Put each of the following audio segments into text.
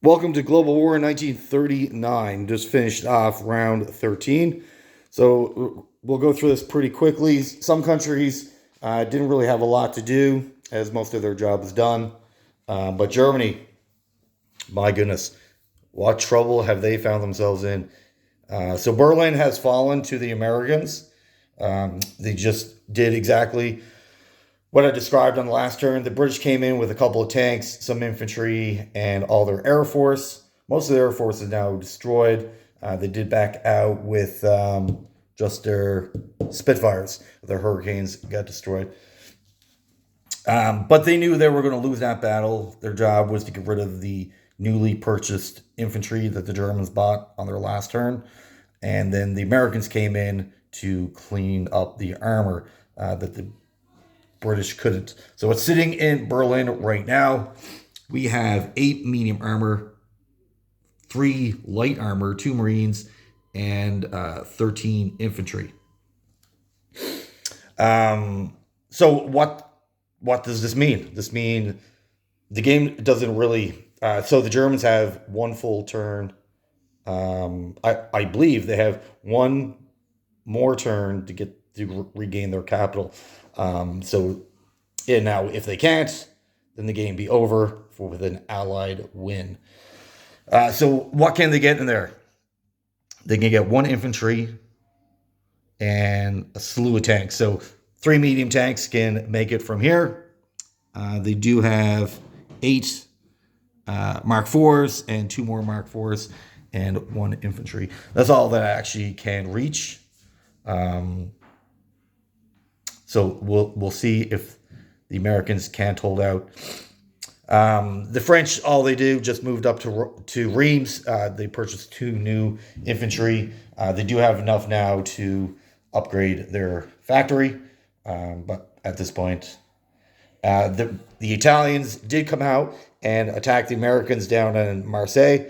Welcome to Global War in 1939. Just finished off round 13. So we'll go through this pretty quickly. Some countries didn't really have a lot to do as most of their job is done. But Germany, my goodness, what trouble have they found themselves in? So Berlin has fallen to the Americans. They just did exactly what I described on the last turn. The British came in with a couple of tanks, some infantry, and all their air force. Most of their air force is now destroyed. They did back out with just their Spitfires. Their Hurricanes got destroyed. But they knew they were going to lose that battle. Their job was to get rid of the newly purchased infantry that the Germans bought on their last turn. And then the Americans came in to clean up the armor that the British couldn't. So it's sitting in Berlin right now. We have 8 medium armor, 3 light armor, 2 Marines, and 13 infantry. So what does this mean? This mean the game doesn't really. So the Germans have one full turn. I believe they have one more turn to get to regain their capital. So yeah, now if they can't, then the game be over with an Allied win. So what can they get in there? They can get 1 infantry and a slew of tanks. So 3 medium tanks can make it from here. They do have 8 Mark IVs and 2 more Mark IVs and 1 infantry. That's all that I actually can reach. So we'll see if the Americans can't hold out. The French, all they do, just moved up to Reims. They purchased 2 new infantry. They do have enough now to upgrade their factory, but at this point, the Italians did come out and attack the Americans down in Marseille.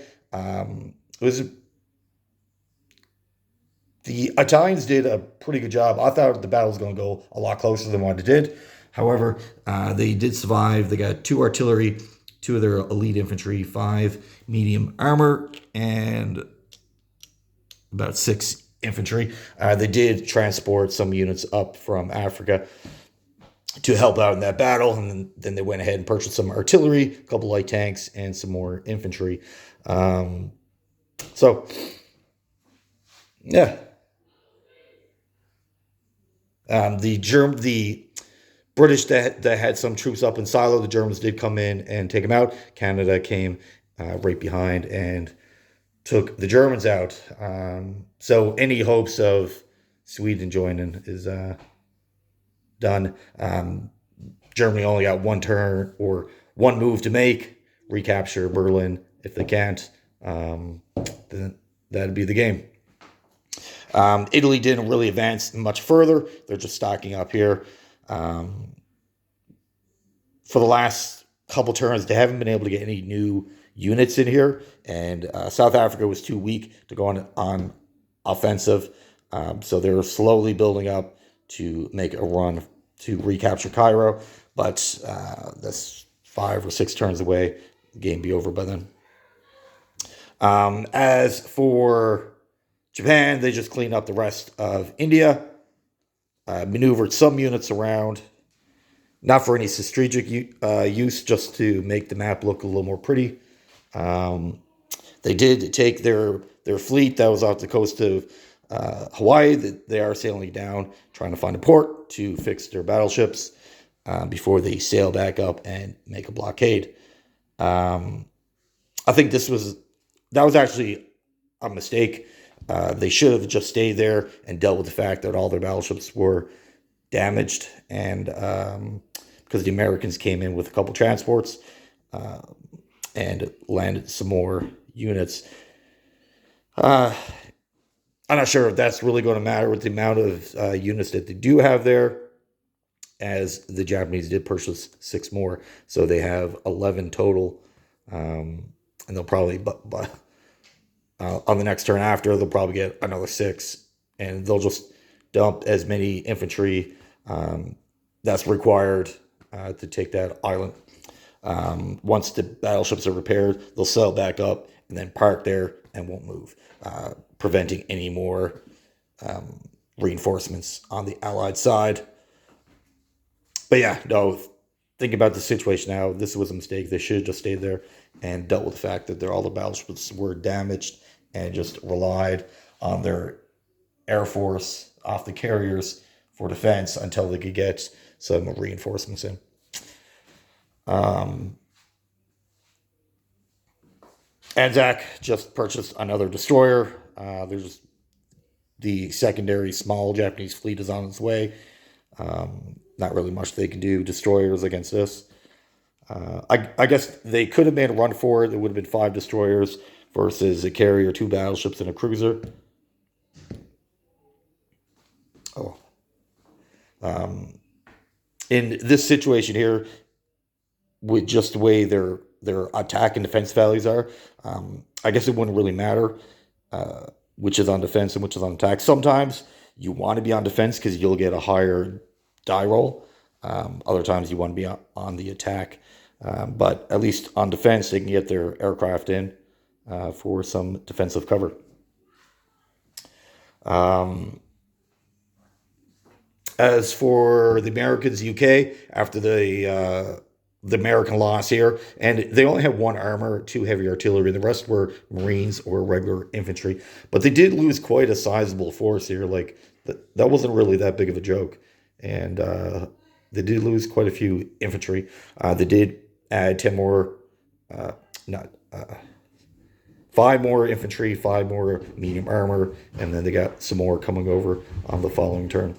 The Italians did a pretty good job. I thought the battle was going to go a lot closer than what it did. However, they did survive. They got 2 artillery, 2 of their elite infantry, 5 medium armor, and about 6 infantry. They did transport some units up from Africa to help out in that battle, and then they went ahead and purchased some artillery, a couple light tanks, and some more infantry. So, yeah. The British that had some troops up in Silo, the Germans did come in and take them out. Canada came right behind and took the Germans out. So any hopes of Sweden joining is done. Germany only got 1 turn or 1 move to make, recapture Berlin. If they can't, then that'd be the game. Italy didn't really advance much further. They're just stocking up here. For the last couple turns, they haven't been able to get any new units in here. And South Africa was too weak to go on offensive. So they're slowly building up to make a run to recapture Cairo. But that's 5 or 6 turns away. The game be over by then. As for Japan, they just cleaned up the rest of India, maneuvered some units around, not for any strategic use, just to make the map look a little more pretty. They did take their fleet that was off the coast of Hawaii. They are sailing down, trying to find a port to fix their battleships before they sail back up and make a blockade. I think that was actually a mistake. They should have just stayed there and dealt with the fact that all their battleships were damaged, and because the Americans came in with a couple transports and landed some more units. I'm not sure if that's really going to matter with the amount of units that they do have there, as the Japanese did purchase 6 more, so they have 11 total, and they'll probably on the next turn after, they'll probably get another 6, and they'll just dump as many infantry that's required to take that island. Once the battleships are repaired, they'll sail back up and then park there and won't move, preventing any more reinforcements on the Allied side. But yeah, no, think about the situation now. This was a mistake. They should have just stayed there and dealt with the fact that all the battleships were damaged and just relied on their air force off the carriers for defense until they could get some reinforcements in. Anzac just purchased another destroyer. There's the secondary small Japanese fleet is on its way. Not really much they can do. Destroyers against this. I guess they could have made a run for it. It would have been 5 destroyers versus a carrier, 2 battleships, and a cruiser. Oh. In this situation here, with just the way their attack and defense values are, I guess it wouldn't really matter which is on defense and which is on attack. Sometimes you want to be on defense because you'll get a higher die roll. Other times you want to be on the attack. But at least on defense, they can get their aircraft in for some defensive cover. As for the Americans, UK, after the American loss here, and they only had 1 armor, 2 heavy artillery. The rest were Marines or regular infantry. But they did lose quite a sizable force here. Like, that wasn't really that big of a joke. And they did lose quite a few infantry. They did add 10 more, 5 more infantry, 5 more medium armor, and then they got some more coming over on the following turn.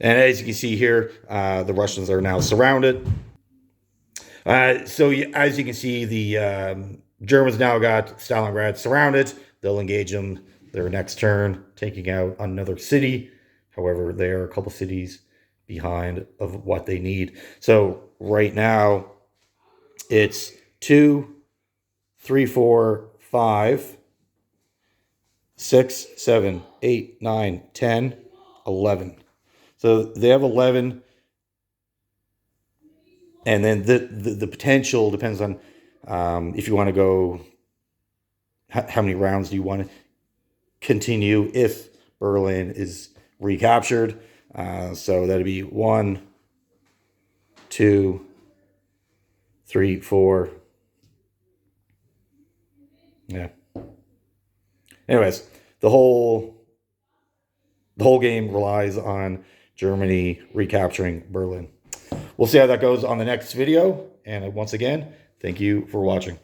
And as you can see here, the Russians are now surrounded. So as you can see, the Germans now got Stalingrad surrounded. They'll engage them their next turn, taking out another city. However, they are a couple cities behind of what they need. So right now, it's 2, 3, 4, 5, 6, 7, 8, 9, 10, 11. So they have 11, and then the potential depends on if you want to go, how many rounds do you want to continue if Berlin is recaptured. So that'd be 1, 2, 3, 4. Yeah. Anyways, the whole game relies on Germany recapturing Berlin. We'll see how that goes on the next video. And once again, thank you for watching.